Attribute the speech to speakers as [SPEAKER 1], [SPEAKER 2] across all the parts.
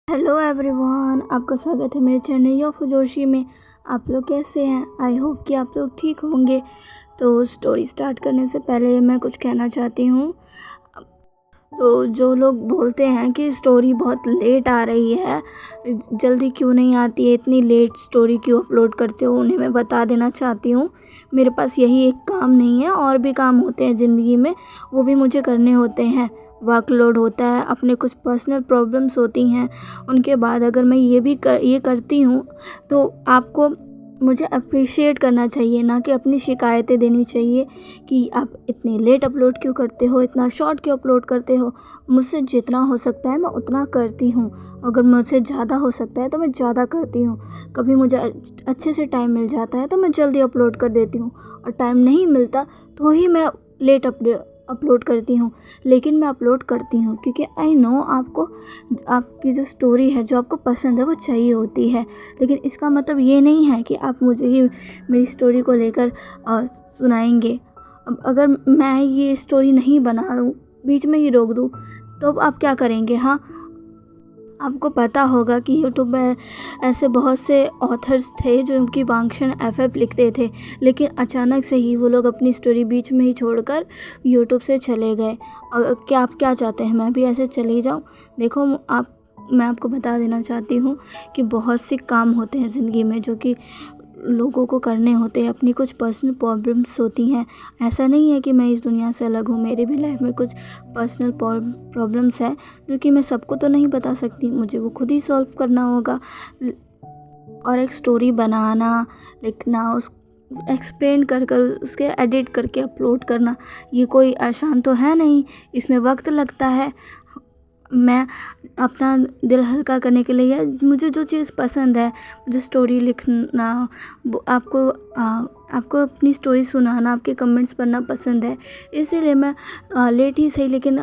[SPEAKER 1] Hello everyone, आपका स्वागत है मेरे चैनल योफो जोशी में। आप लोग कैसे हैं? आई होप कि आप लोग ठीक होंगे। तो स्टोरी स्टार्ट करने से पहले मैं कुछ कहना चाहती हूँ। तो जो लोग बोलते हैं कि स्टोरी बहुत लेट आ रही है, जल्दी क्यों नहीं आती है, इतनी लेट स्टोरी क्यों अपलोड करते हो, उन्हें मैं बता देना चाहती हूँ मेरे पास यही एक काम नहीं है, और भी काम होते हैं ज़िंदगी में, वो भी मुझे करने होते हैं। वर्कलोड होता है, अपने कुछ पर्सनल प्रॉब्लम्स होती हैं, उनके बाद अगर मैं ये करती हूँ तो आपको मुझे अप्रिशिएट करना चाहिए, ना कि अपनी शिकायतें देनी चाहिए कि आप इतने लेट अपलोड क्यों करते हो, इतना शॉर्ट क्यों अपलोड करते हो। मुझसे जितना हो सकता है मैं उतना करती हूँ, अगर मुझसे ज़्यादा हो सकता है तो मैं ज़्यादा करती हूँ। कभी मुझे अच्छे से टाइम मिल जाता है तो मैं जल्दी अपलोड कर देती हूँ, और टाइम नहीं मिलता तो ही मैं लेट अपलोड करती हूँ। लेकिन मैं अपलोड करती हूँ क्योंकि आई नो आपको आपकी जो स्टोरी है, जो आपको पसंद है, वो चाहिए होती है। लेकिन इसका मतलब ये नहीं है कि आप मुझे ही मेरी स्टोरी को लेकर सुनाएंगे। अब अगर मैं ये स्टोरी नहीं बना दूँ, बीच में ही रोक दूँ, तो अब आप क्या करेंगे? हाँ, आपको पता होगा कि यूट्यूब में ऐसे बहुत से ऑथर्स थे जो उनकी वांक्षण एफएफ लिखते थे, लेकिन अचानक से ही वो लोग अपनी स्टोरी बीच में ही छोड़कर यूट्यूब से चले गए। और क्या आप क्या चाहते हैं मैं भी ऐसे चली जाऊं? देखो, मैं आपको बता देना चाहती हूँ कि बहुत से काम होते हैं ज़िंदगी में जो कि लोगों को करने होते हैं। अपनी कुछ पर्सनल प्रॉब्लम्स होती हैं। ऐसा नहीं है कि मैं इस दुनिया से अलग हूँ, मेरे भी लाइफ में कुछ पर्सनल प्रॉब्लम्स है जो कि मैं सबको तो नहीं बता सकती, मुझे वो खुद ही सॉल्व करना होगा। और एक स्टोरी बनाना, लिखना, उस एक्सप्लेन कर कर उसके एडिट करके अपलोड करना, ये कोई आसान तो है नहीं, इसमें वक्त लगता है। मैं अपना दिल हल्का करने के लिए, मुझे जो चीज़ पसंद है, मुझे स्टोरी लिखना, आपको अपनी स्टोरी सुनाना, आपके कमेंट्स पढ़ना पसंद है, इसीलिए मैं लेट ही सही लेकिन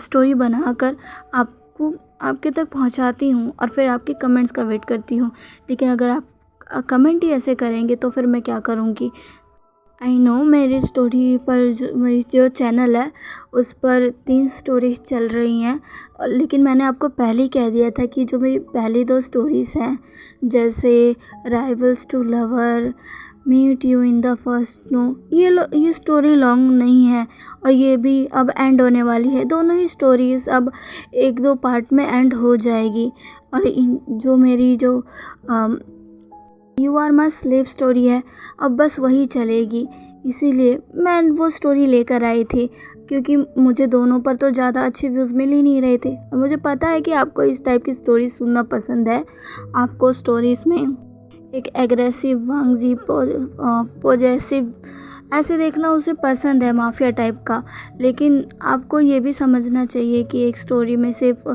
[SPEAKER 1] स्टोरी बनाकर आपको आपके तक पहुंचाती हूं, और फिर आपके कमेंट्स का वेट करती हूं। लेकिन अगर आप कमेंट ही ऐसे करेंगे तो फिर मैं क्या करूँगी? आई नो मेरी स्टोरी पर मेरी जो चैनल है उस पर 3 स्टोरीज़ चल रही हैं, लेकिन मैंने आपको पहले ही कह दिया था कि जो मेरी पहली 2 स्टोरीज़ हैं, जैसे rivals to lover, meet you in the first no, ये स्टोरी लॉन्ग नहीं है, और ये भी अब एंड होने वाली है। दोनों ही स्टोरीज़ अब 1-2 पार्ट में एंड हो जाएगी, और जो मेरी जो you are my slave story है, अब बस वही चलेगी। इसीलिए मैं वो स्टोरी लेकर आई थी, क्योंकि मुझे दोनों पर तो ज़्यादा अच्छे व्यूज़ मिल ही नहीं रहे थे, और मुझे पता है कि आपको इस टाइप की स्टोरी सुनना पसंद है। आपको स्टोरीज़ में एक एग्रेसिव, वांगजी, पॉजेसिव ऐसे देखना उसे पसंद है, माफिया टाइप का। लेकिन आपको ये भी समझना चाहिए कि एक स्टोरी में सिर्फ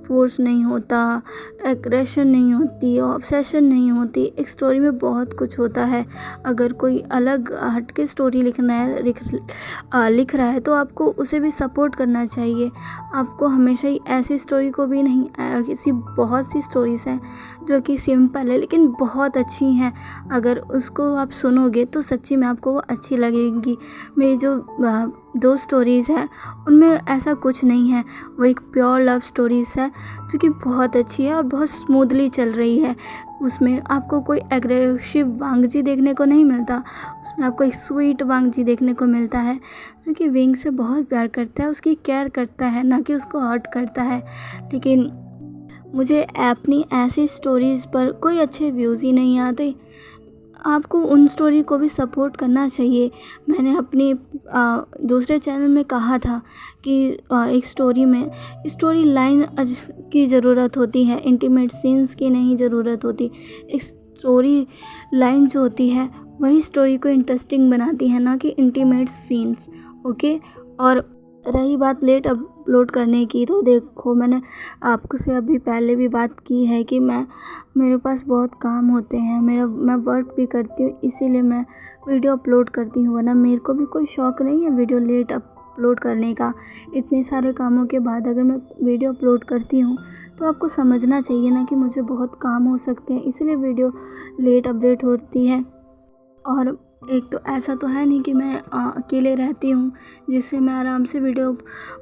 [SPEAKER 1] फोर्स नहीं होता, एग्रेशन नहीं होती, ऑब्सेशन नहीं होती, एक स्टोरी में बहुत कुछ होता है। अगर कोई अलग हट के स्टोरी लिख रहा है तो आपको उसे भी सपोर्ट करना चाहिए। आपको हमेशा ही ऐसी स्टोरी को भी नहीं, किसी बहुत सी स्टोरीज़ हैं जो कि सिंपल है लेकिन बहुत अच्छी हैं, अगर उसको आप सुनोगे तो सच्ची में आपको वो अच्छी लगेगी। मेरी जो 2 स्टोरीज़ हैं उनमें ऐसा कुछ नहीं है, वो एक प्योर लव स्टोरीज़ है जो कि बहुत अच्छी है और बहुत स्मूथली चल रही है। उसमें आपको कोई एग्रेसिव वांगजी देखने को नहीं मिलता, उसमें आपको एक स्वीट वांगजी देखने को मिलता है जो कि विंग से बहुत प्यार करता है, उसकी केयर करता है, ना कि उसको हर्ट करता है। लेकिन मुझे अपनी ऐसी स्टोरीज़ पर कोई अच्छे व्यूज़ ही नहीं आते। आपको उन स्टोरी को भी सपोर्ट करना चाहिए। मैंने अपने दूसरे चैनल में कहा था कि एक स्टोरी में स्टोरी लाइन की ज़रूरत होती है, इंटीमेट सीन्स की नहीं ज़रूरत होती। एक स्टोरी लाइन जो होती है वही स्टोरी को इंटरेस्टिंग बनाती है, ना कि इंटीमेट सीन्स। ओके। और रही बात लेट अपलोड करने की, तो देखो, मैंने आपको से अभी पहले भी बात की है कि मेरे पास बहुत काम होते हैं, मैं वर्क भी करती हूँ, इसीलिए मैं वीडियो अपलोड करती हूँ, वरना मेरे को भी कोई शौक़ नहीं है वीडियो लेट अपलोड करने का। इतने सारे कामों के बाद अगर मैं वीडियो अपलोड करती हूँ तो आपको समझना चाहिए ना कि मुझे बहुत काम हो सकते हैं, इसलिए वीडियो लेट अपडेट होती है। और एक तो ऐसा तो है नहीं कि मैं अकेले रहती हूँ जिससे मैं आराम से वीडियो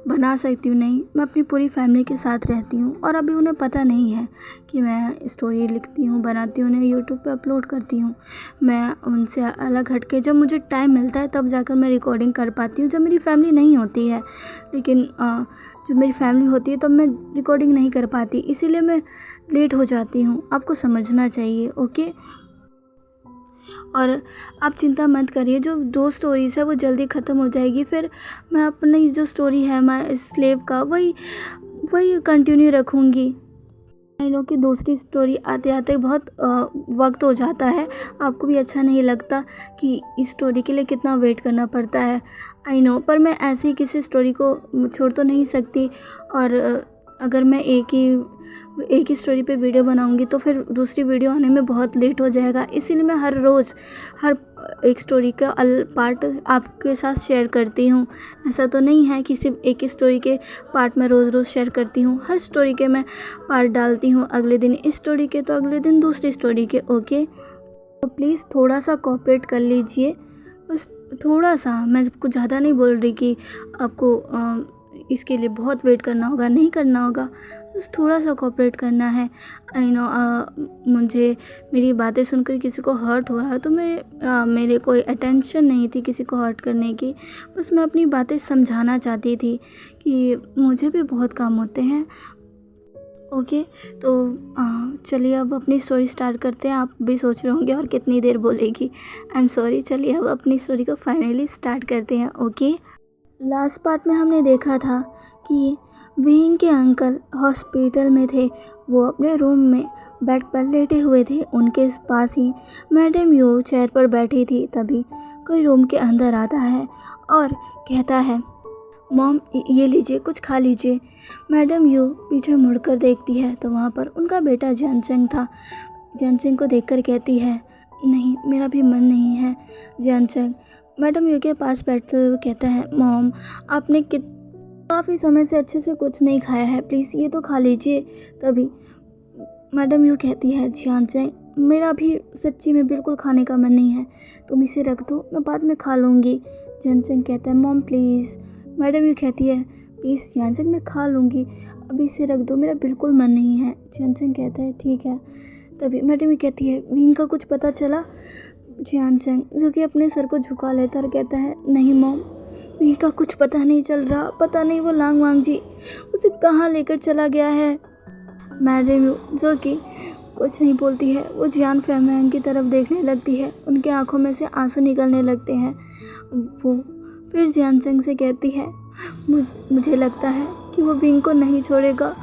[SPEAKER 1] बना सकती हूँ। नहीं, मैं अपनी पूरी फैमिली के साथ रहती हूँ और अभी उन्हें पता नहीं है कि मैं स्टोरी लिखती हूँ, बनाती हूँ, उन्हें यूट्यूब पे अपलोड करती हूँ। मैं उनसे अलग हट के जब मुझे टाइम मिलता है तब जाकर मैं रिकॉर्डिंग कर पाती हूँ, जब मेरी फैमिली नहीं होती है। लेकिन जब मेरी फैमिली होती है तब मैं रिकॉर्डिंग नहीं कर पाती, इसीलिए मैं लेट हो जाती हूँ। आपको समझना चाहिए, ओके। और आप चिंता मत करिए, जो 2 स्टोरीज़ है वो जल्दी ख़त्म हो जाएगी। फिर मैं अपनी जो स्टोरी है माय स्लेव का वही कंटिन्यू रखूँगी। आई नो कि दूसरी स्टोरी आते-आते बहुत वक़्त हो जाता है, आपको भी अच्छा नहीं लगता कि इस स्टोरी के लिए कितना वेट करना पड़ता है। आई नो, पर मैं ऐसे ही किसी स्टोरी को छोड़ तो नहीं सकती। और अगर मैं एक ही स्टोरी पे वीडियो बनाऊँगी तो फिर दूसरी वीडियो आने में बहुत लेट हो जाएगा। इसीलिए मैं हर रोज़ हर एक स्टोरी का पार्ट आपके साथ शेयर करती हूँ। ऐसा तो नहीं है कि सिर्फ एक ही स्टोरी के पार्ट मैं रोज़ रोज़ शेयर करती हूँ। हर स्टोरी के मैं पार्ट डालती हूँ, अगले दिन इस स्टोरी के तो अगले दिन दूसरी स्टोरी के, ओके। तो प्लीज़ थोड़ा सा कोऑपरेट कर लीजिए, बस थोड़ा सा। मैं कुछ ज़्यादा नहीं बोल रही कि आपको इसके लिए बहुत वेट करना होगा, नहीं करना होगा, बस थोड़ा सा कोऑपरेट करना है। आई नो मुझे मेरी बातें सुनकर किसी को हर्ट हुआ है तो मेरे कोई अटेंशन नहीं थी किसी को हर्ट करने की, बस मैं अपनी बातें समझाना चाहती थी कि मुझे भी बहुत काम होते हैं, ओके। तो चलिए अब अपनी स्टोरी स्टार्ट करते हैं। आप भी सोच रहे होंगे और कितनी देर बोलेगी, आई एम सॉरी। चलिए अब अपनी स्टोरी को फाइनली स्टार्ट करते हैं, ओके। लास्ट पार्ट में हमने देखा था कि विंग के अंकल हॉस्पिटल में थे। वो अपने रूम में बेड पर लेटे हुए थे। उनके पास ही मैडम यू चेयर पर बैठी थी। तभी कोई रूम के अंदर आता है और कहता है, मॉम ये लीजिए, कुछ खा लीजिए। मैडम यू पीछे मुड़कर देखती है तो वहाँ पर उनका बेटा जियानचंग था। जियानचंग को देखकर कहती है, नहीं, मेरा भी मन नहीं है। जियानचंग मैडम यू के पास बैठते हुए कहता है, मॉम आपने काफ़ी समय से अच्छे से कुछ नहीं खाया है, प्लीज़ ये तो खा लीजिए। तभी मैडम यू कहती है, जियानचंग मेरा भी सच्ची में बिल्कुल खाने का मन नहीं है, तुम इसे रख दो, मैं बाद में खा लूँगी। जियानचंग कहता है, मॉम प्लीज़। मैडम यू कहती है, प्लीज़ जियानचंग मैं खा लूँगी, अभी इसे रख दो, मेरा बिल्कुल मन नहीं है। जियानचंग कहता है, ठीक है। तभी मैडम यू कहती है, विंग का कुछ पता चला? जियानचंग जो कि अपने सर को झुका लेता और कहता है, नहीं मॉम, विंग का कुछ पता नहीं चल रहा। पता नहीं वो लांग वांग जी उसे कहाँ लेकर चला गया है। मैडम यू जो कि कुछ नहीं बोलती है, वो जियान फेंगमेंग की तरफ देखने लगती है। उनके आंखों में से आंसू निकलने लगते हैं। वो फिर जियानचंग से कहती है, मुझे लगता है कि वो विंग को नहीं छोड़ेगा,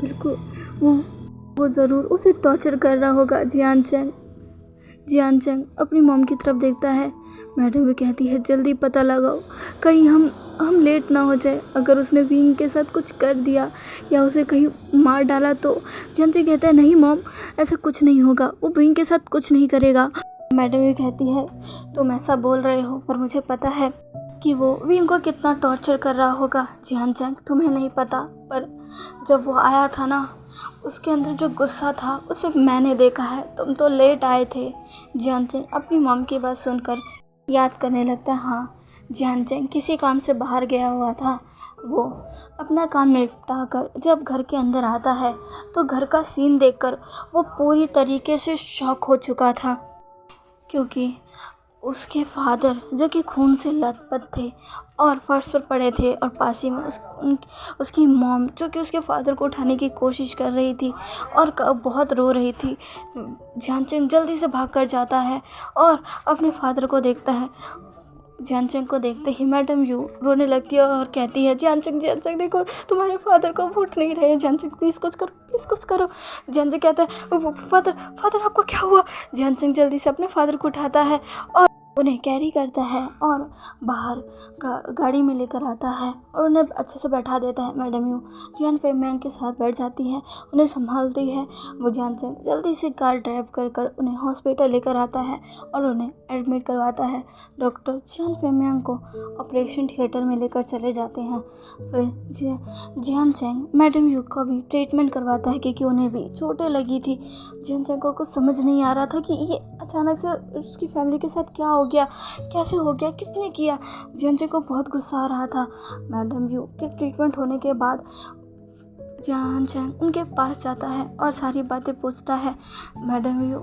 [SPEAKER 1] बिल्कुल वो ज़रूर उसे टॉर्चर कर रहा होगा। जियानचंग अपनी मॉम की तरफ देखता है। मैडम भी कहती है, जल्दी पता लगाओ, कहीं हम लेट ना हो जाए। अगर उसने विंग के साथ कुछ कर दिया या उसे कहीं मार डाला तो। जियानचंग कहता है, नहीं मॉम, ऐसा कुछ नहीं होगा, वो विंग के साथ कुछ नहीं करेगा। मैडम भी कहती है, तुम ऐसा बोल रहे हो, पर मुझे पता है कि वो विंग को कितना टॉर्चर कर रहा होगा। जियानचंग तुम्हें नहीं पता, पर जब वो आया था ना, उसके अंदर जो गुस्सा था उसे मैंने देखा है। तुम तो लेट आए थे। जियानचंग अपनी मॉम की बात सुनकर याद करने लगता है। हाँ, जियानचंग किसी काम से बाहर गया हुआ था। वो अपना काम निपटा कर जब घर के अंदर आता है तो घर का सीन देखकर वो पूरी तरीके से शॉक हो चुका था, क्योंकि उसके फादर जो कि खून से लथपथ थे और फर्श पर पड़े थे, और पास ही में उसकी मॉम जो कि उसके फादर को उठाने की कोशिश कर रही थी और बहुत रो रही थी। जियानचंग जल्दी से भाग कर जाता है और अपने फादर को देखता है। जियानचंग को देखते ही मैडम यू रोने लगती है और कहती है, जियानचंग देखो, तुम्हारे फादर को वो उठ नहीं रहे। जियानचंग प्लीज़ कुछ करो। जियानचंग कहता है, फादर आपको क्या हुआ? जियानचंग जल्दी से अपने फादर को उठाता है और उन्हें कैरी करता है और बाहर गाड़ी में लेकर आता है और उन्हें अच्छे से बैठा देता है। मैडम यू जियान फेंगमेंग के साथ बैठ जाती है, उन्हें संभालती है। वो जियानचंग जल्दी से कार ड्राइव कर उन्हें हॉस्पिटल लेकर आता है और उन्हें एडमिट करवाता है। डॉक्टर जियान फेंगमेंग को ऑपरेशन थिएटर में लेकर चले जाते हैं। फिर जियानचंग मैडम यू का भी ट्रीटमेंट करवाता है, क्योंकि उन्हें भी चोटें लगी थी। जियानचंग को कुछ समझ नहीं आ रहा था कि ये अचानक से उसकी फैमिली के साथ क्या हो हो गया, कैसे हो गया, किसने किया। जियान को बहुत गुस्सा आ रहा था। मैडम यू के ट्रीटमेंट होने के बाद जियान उनके पास जाता है और सारी बातें पूछता है। मैडम यू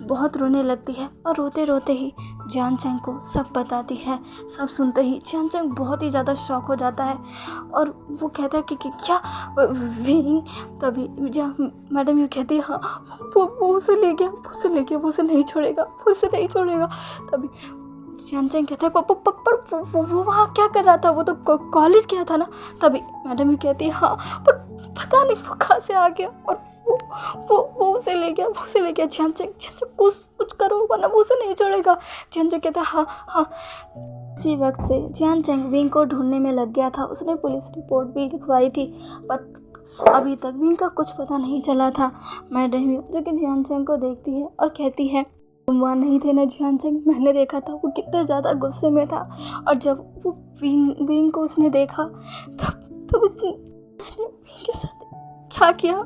[SPEAKER 1] बहुत रोने लगती है और रोते रोते ही जियान को सब बताती है। सब सुनते ही जियान बहुत ही ज़्यादा शॉक हो जाता है और वो कहता है कि क्या विंग। तभी मैडम यू कहती है हाँ वो उसे ले गया, वो उसे नहीं छोड़ेगा, तभी जियान कहता है पर वो वहाँ क्या कर रहा था, वो तो कॉलेज गया था ना। तभी मैडम यू कहती है हाँ पर पता नहीं वो कहाँ से आ गया और वो उसे ले गया। जियान कुछ करो वरना वो उसे नहीं छोड़ेगा। जियान कहता है हाँ। इसी वक्त से जियान विंग को ढूंढने में लग गया था। उसने पुलिस रिपोर्ट भी लिखवाई थी पर अभी तक विंग का कुछ पता नहीं चला था। मैडम यू जो कि जियान को देखती है और कहती है तुम वहाँ नहीं थे ना जियान, मैंने देखा था वो कितना ज़्यादा गुस्से में था। और जब वो विंग को उसने देखा तब उसने विंग के साथ क्या किया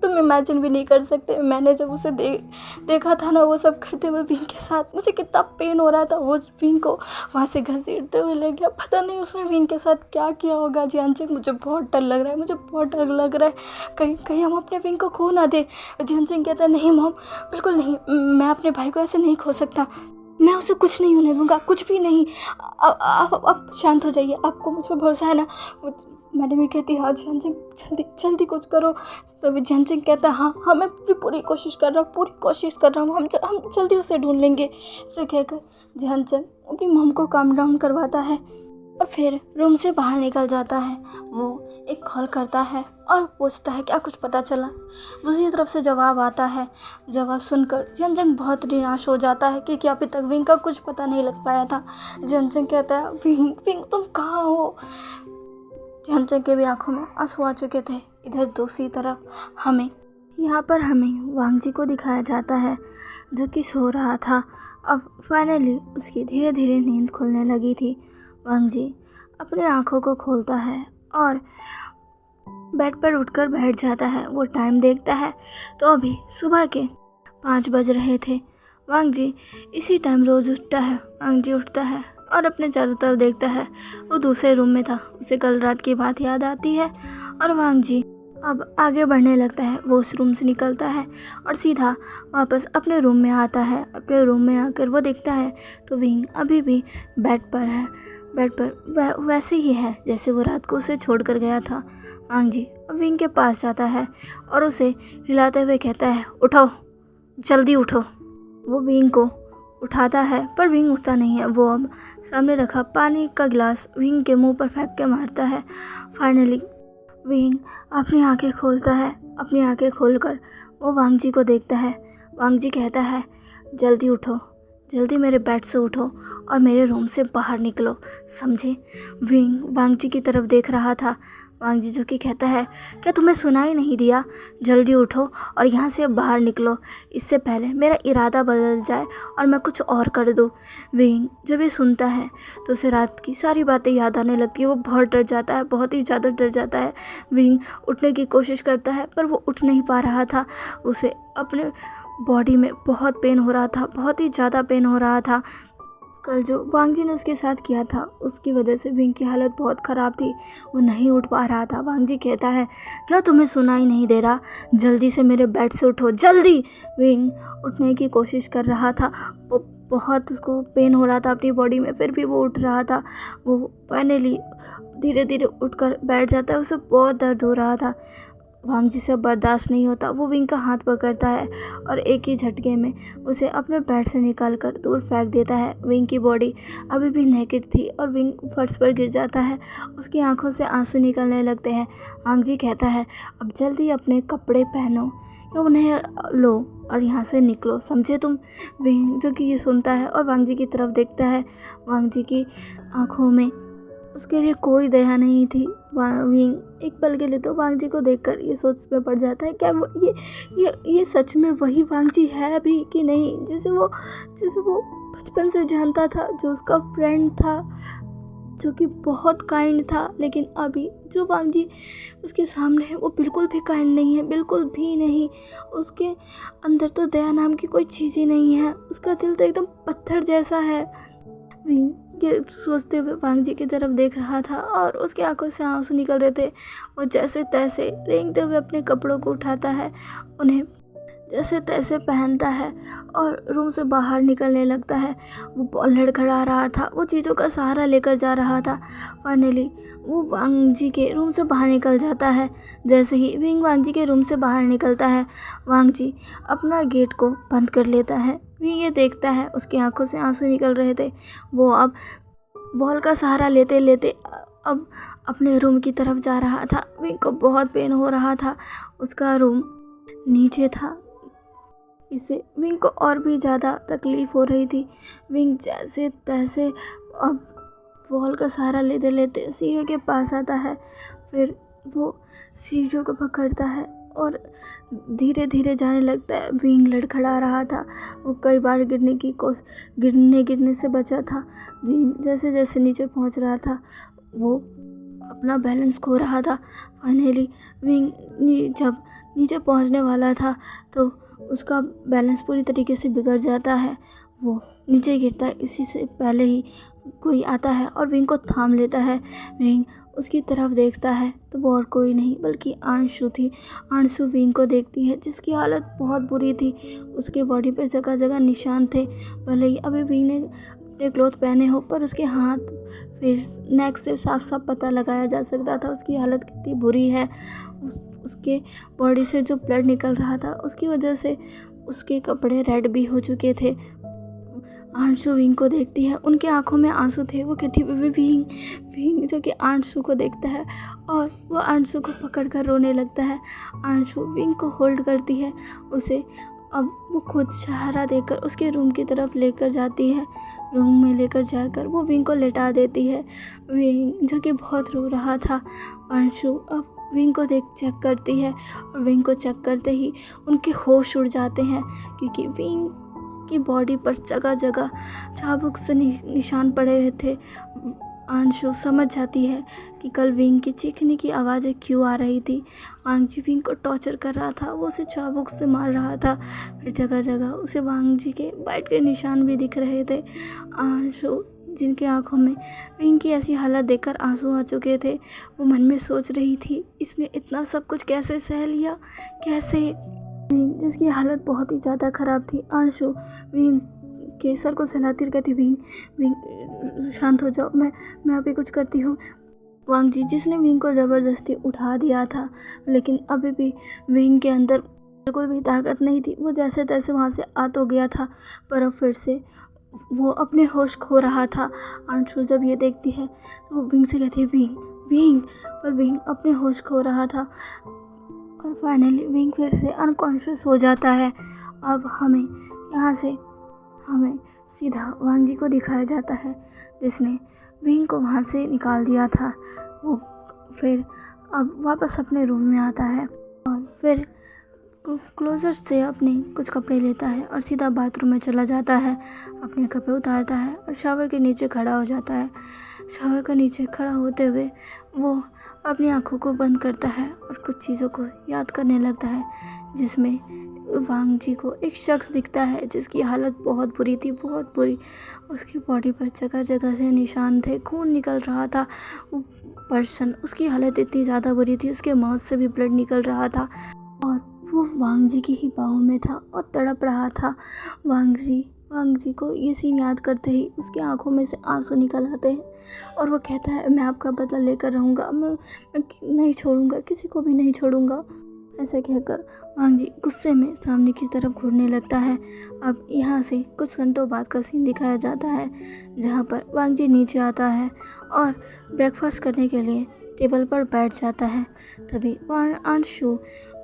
[SPEAKER 1] तुम इमेजिन भी नहीं कर सकते। मैंने जब उसे देखा था ना वो सब करते हुए विंग के साथ, मुझे कितना पेन हो रहा था। वो विंग को वहाँ से घसीटते हुए ले गया, पता नहीं उसने विंग के साथ क्या किया होगा। जियान मुझे बहुत डर लग रहा है, कहीं हम अपने विंग को खो ना दे। जियान कहता है नहीं मॉम, बिल्कुल नहीं, मैं अपने भाई को ऐसे नहीं खो सकता, मैं उसे कुछ नहीं होने दूंगा, कुछ भी नहीं। आप शांत हो जाइए, आपको मुझ पर भरोसा है ना। मैडम ये कहती हाँ जियान जल्दी कुछ करो। तभी जियान कहता है हाँ मैं पूरी कोशिश कर रहा हूँ, हम जल्दी उसे ढूंढ लेंगे। इसे कहकर जियान अपनी मॉम को काम डाउन करवाता है और फिर रूम से बाहर निकल जाता है। वो एक कॉल करता है और पूछता है क्या कुछ पता चला। दूसरी तरफ से जवाब आता है। जवाब सुनकर जियान बहुत निराश हो जाता है कि अभी तक विंग का कुछ पता नहीं लग पाया था। जियान कहता है विंग तुम कहाँ हो। जियान के भी आंखों में आंसू आ चुके थे। इधर दूसरी तरफ यहाँ पर हमें वांग जी को दिखाया जाता है जो कि सो रहा था। अब फाइनली उसकी धीरे धीरे नींद खुलने लगी थी। वांग जी अपनी आंखों को खोलता है और बेड पर उठकर बैठ जाता है। वो टाइम देखता है तो अभी सुबह के 5 बज रहे थे। वांग जी इसी टाइम रोज़ उठता है। वांग जी उठता है और अपने चारों तरफ देखता है। वो दूसरे रूम में था। उसे कल रात की बात याद आती है और वांग जी अब आगे बढ़ने लगता है। वो उस रूम से निकलता है और सीधा वापस अपने रूम में आता है। अपने रूम में आकर वो देखता है तो विंग अभी भी बेड पर है। बेड पर वैसे ही है जैसे वो रात को उसे छोड़ कर गया था। वांग जी विंग के पास जाता है और उसे हिलाते हुए कहता है उठो, जल्दी उठो। वो विंग को उठाता है पर विंग उठता नहीं है। वो अब सामने रखा पानी का गिलास विंग के मुंह पर फेंक के मारता है। फाइनली विंग अपनी आंखें खोलता है। अपनी आंखें खोलकर वो वांग जी को देखता है। वांग जी कहता है जल्दी उठो, जल्दी मेरे बेड से उठो और मेरे रूम से बाहर निकलो, समझे। विंग वांग जी की तरफ देख रहा था। वांग जी जो कि कहता है क्या तुम्हें सुनाई नहीं दिया, जल्दी उठो और यहाँ से बाहर निकलो, इससे पहले मेरा इरादा बदल जाए और मैं कुछ और कर दूँ। विंग जब ये सुनता है तो उसे रात की सारी बातें याद आने लगती है। वो बहुत डर जाता है, बहुत ही ज़्यादा डर जाता है। विंग उठने की कोशिश करता है पर वो उठ नहीं पा रहा था। उसे अपने बॉडी में बहुत पेन हो रहा था, बहुत ही ज़्यादा पेन हो रहा था। कल जो वांग जी ने उसके साथ किया था उसकी वजह से विंग की हालत बहुत ख़राब थी। वो नहीं उठ पा रहा था। वांग जी कहता है क्या तुम्हें सुनाई नहीं दे रहा, जल्दी से मेरे बेड से उठो, जल्दी। विंग उठने की कोशिश कर रहा था। वो बहुत उसको पेन हो रहा था अपनी बॉडी में, फिर भी वो उठ रहा था। वो फाइनली धीरे धीरे उठकर बैठ जाता है। उसे बहुत दर्द हो रहा था। वांग जी से बर्दाश्त नहीं होता। वो विंग का हाथ पकड़ता है और एक ही झटके में उसे अपने बेड से निकालकर दूर फेंक देता है। विंग की बॉडी अभी भी नेकेड थी और विंग फर्श पर गिर जाता है। उसकी आंखों से आंसू निकलने लगते हैं। वांग जी कहता है अब जल्दी अपने कपड़े पहनो या उन्हें लो और यहाँ से निकलो, समझे तुम। विंग जो कि ये सुनता है और वांग जी की तरफ देखता है। वांग जी की आंखों में उसके लिए कोई दया नहीं थी। विंग एक पल के लिए तो वांग जी को देखकर ये सोच में पड़ जाता है क्या ये सच में वही वांग जी है भी कि नहीं, जिसे वो बचपन से जानता था, जो उसका फ्रेंड था। जो कि बहुत काइंड था, लेकिन अभी जो वांग जी उसके सामने है वो बिल्कुल भी काइंड नहीं है, बिल्कुल भी नहीं। उसके अंदर तो दया नाम की कोई चीज़ ही नहीं है, उसका दिल तो एकदम पत्थर जैसा है। विंग ये सोचते हुए वांग जी की तरफ देख रहा था और उसकी आंखों से आंसू निकल रहे थे। वो जैसे तैसे रेंगते हुए अपने कपड़ों को उठाता है, उन्हें जैसे तैसे पहनता है और रूम से बाहर निकलने लगता है। वो बॉल लड़खड़ा रहा था, वो चीज़ों का सहारा लेकर जा रहा था। फाइनली वो वांग जी के रूम से बाहर निकल जाता है। जैसे ही विंग वांग जी के रूम से बाहर निकलता है, वांग जी अपना गेट को बंद कर लेता है। विंग ये देखता है, उसकी आंखों से आंसू निकल रहे थे। वो अब बॉल का सहारा लेते लेते अब अपने रूम की तरफ जा रहा था। विंग को बहुत पेन हो रहा था, उसका रूम नीचे था, इससे विंग को और भी ज़्यादा तकलीफ़ हो रही थी। विंग जैसे तैसे अब बॉल का सहारा लेते लेते सीढ़ियों के पास आता है। फिर वो सीढ़ियों को पकड़ता है और धीरे धीरे जाने लगता है। विंग लड़खड़ा रहा था, वो कई बार गिरने से बचा था। विंग जैसे जैसे नीचे पहुंच रहा था, वो अपना बैलेंस खो रहा था। फाइनली विंग जब नीचे पहुंचने वाला था तो उसका बैलेंस पूरी तरीके से बिगड़ जाता है। वो नीचे गिरता है, इसी से पहले ही कोई आता है और विंग को थाम लेता है। विंग उसकी तरफ देखता है तो वो और कोई नहीं बल्कि अंशु थी। अंशु विंग को देखती है, जिसकी हालत बहुत बुरी थी। उसके बॉडी पे जगह जगह निशान थे। भले ही अभी विंग ने अपने क्लोथ पहने हो, पर उसके हाथ फिर नेक से साफ साफ पता लगाया जा सकता था उसकी हालत कितनी बुरी है। उसके बॉडी से जो ब्लड निकल रहा था, उसकी वजह से उसके कपड़े रेड भी हो चुके थे। अंशु विंग को देखती है, उनके आंखों में आंसू थे। वो कहती है विंग विंग, जो कि अंशु को देखता है और वो अंशु को पकड़ कर रोने लगता है। अंशु विंग को होल्ड करती है, उसे अब वो खुद सहारा देकर उसके रूम की तरफ लेकर जाती है। रूम में लेकर जाकर वो विंग को लेटा देती है। विंग जो कि बहुत रो रहा था, अंशु अब विंग को चेक करती है और विंग को चेक करते ही उनके होश उड़ जाते हैं, क्योंकि विंग की बॉडी पर जगह जगह चाबुक से निशान पड़े थे। अंशु समझ जाती है कि कल विंग की चीखने की आवाज़ें क्यों आ रही थी। वांग जी विंग को टॉर्चर कर रहा था, वो उसे चाबुक से मार रहा था। फिर जगह जगह उसे वांग जी के बाइट के निशान भी दिख रहे थे। अंशु जिनकी आंखों में विंग की ऐसी हालत देखकर आंसू आ चुके थे, वो मन में सोच रही थी इसने इतना सब कुछ कैसे सह लिया, कैसे। विंग जिसकी हालत बहुत ही ज़्यादा ख़राब थी, अंशु विंग के सर को सहलाती कहती, विंग शांत हो जाओ, मैं अभी कुछ करती हूँ। वांग जी जिसने विंग को ज़बरदस्ती उठा दिया था, लेकिन अभी भी विंग के अंदर बिल्कुल भी ताकत नहीं थी। वो जैसे तैसे वहाँ से आ तो गया था, पर अब फिर से वो अपने होश खो रहा था। अंशु जब ये देखती है तो वो विंग से कहती है विंग, पर विंग अपने होश खो रहा था और फाइनली विंग फिर से अनकॉन्शियस हो जाता है। अब हमें सीधा वांग जी को दिखाया जाता है, जिसने विंग को वहाँ से निकाल दिया था। वो फिर अब वापस अपने रूम में आता है और फिर क्लोजर से अपने कुछ कपड़े लेता है और सीधा बाथरूम में चला जाता है। अपने कपड़े उतारता है और शावर के नीचे खड़ा हो जाता है। शावर के नीचे खड़ा होते हुए वो अपनी आंखों को बंद करता है और कुछ चीज़ों को याद करने लगता है, जिसमें वांग जी को एक शख्स दिखता है जिसकी हालत बहुत बुरी थी, बहुत बुरी। उसकी बॉडी पर जगह जगह से निशान थे, खून निकल रहा था। वो पर्सन, उसकी हालत इतनी ज़्यादा बुरी थी, उसके माउथ से भी ब्लड निकल रहा था और वो वांग जी की ही बाहों में था और तड़प रहा था। वांग जी को ये सीन याद करते ही उसकी आंखों में से आंसू निकल आते हैं और वो कहता है मैं आपका बदला लेकर रहूँगा, मैं नहीं छोड़ूंगा, किसी को भी नहीं छोड़ूंगा। ऐसे कहकर वांग जी गुस्से में सामने की तरफ घूरने लगता है। अब यहाँ से कुछ घंटों बाद का सीन दिखाया जाता है, जहाँ पर वांग जी नीचे आता है और ब्रेकफास्ट करने के लिए टेबल पर बैठ जाता है। तभी अंशु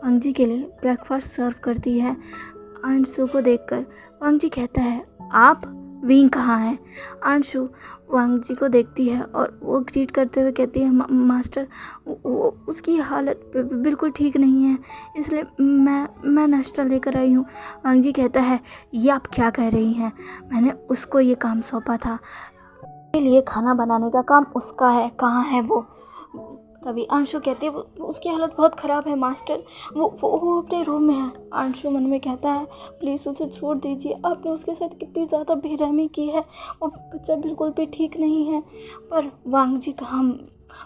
[SPEAKER 1] वांग जी के लिए ब्रेकफास्ट सर्व करती है। अंशु को देखकर वांग जी कहता है आप, विंग कहाँ है? अंशु वांग जी को देखती है और वो ग्रीट करते हुए कहती है मास्टर, उसकी हालत बिल्कुल ठीक नहीं है, इसलिए मैं नाश्ता लेकर आई हूँ। वांग जी कहता है ये आप क्या कह रही हैं, मैंने उसको ये काम सौंपा था। के लिए खाना बनाने का काम उसका है, कहाँ है वो। तभी अंशु कहती है उसकी हालत बहुत ख़राब है मास्टर, वो अपने रूम में है। अंशु मन में कहता है प्लीज़ उसे छोड़ दीजिए, आपने उसके साथ कितनी ज़्यादा बेरहमी की है, वो बच्चा बिल्कुल भी ठीक नहीं है। पर वांग जी कहाँ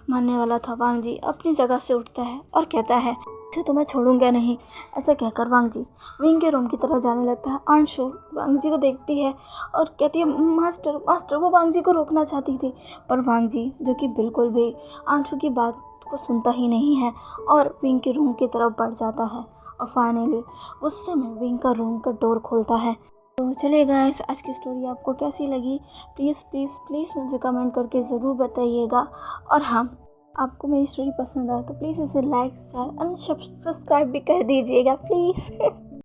[SPEAKER 1] मानने वाला था। वांग जी अपनी जगह से उठता है और कहता है इसे तो मैं छोड़ूंगा नहीं। ऐसा कहकर वांग जी विंग के रूम की तरफ जाने लगता है। अंशु वांग जी को देखती है और कहती है मास्टर मास्टर। वो वांग जी को रोकना चाहती थी, पर वांग जी जो कि बिल्कुल भी अंशु की बात को सुनता ही नहीं है और विंग के रूम की तरफ बढ़ जाता है और फाइनली गुस्से में विंग का रूम का डोर खोलता है। तो चलिए गाइस, आज की स्टोरी आपको कैसी लगी प्लीज़ प्लीज़ प्लीज़ मुझे कमेंट करके ज़रूर बताइएगा। और हाँ, आपको मेरी स्टोरी पसंद आए तो प्लीज़ इसे लाइक शेयर एंड सब्सक्राइब भी कर दीजिएगा प्लीज़।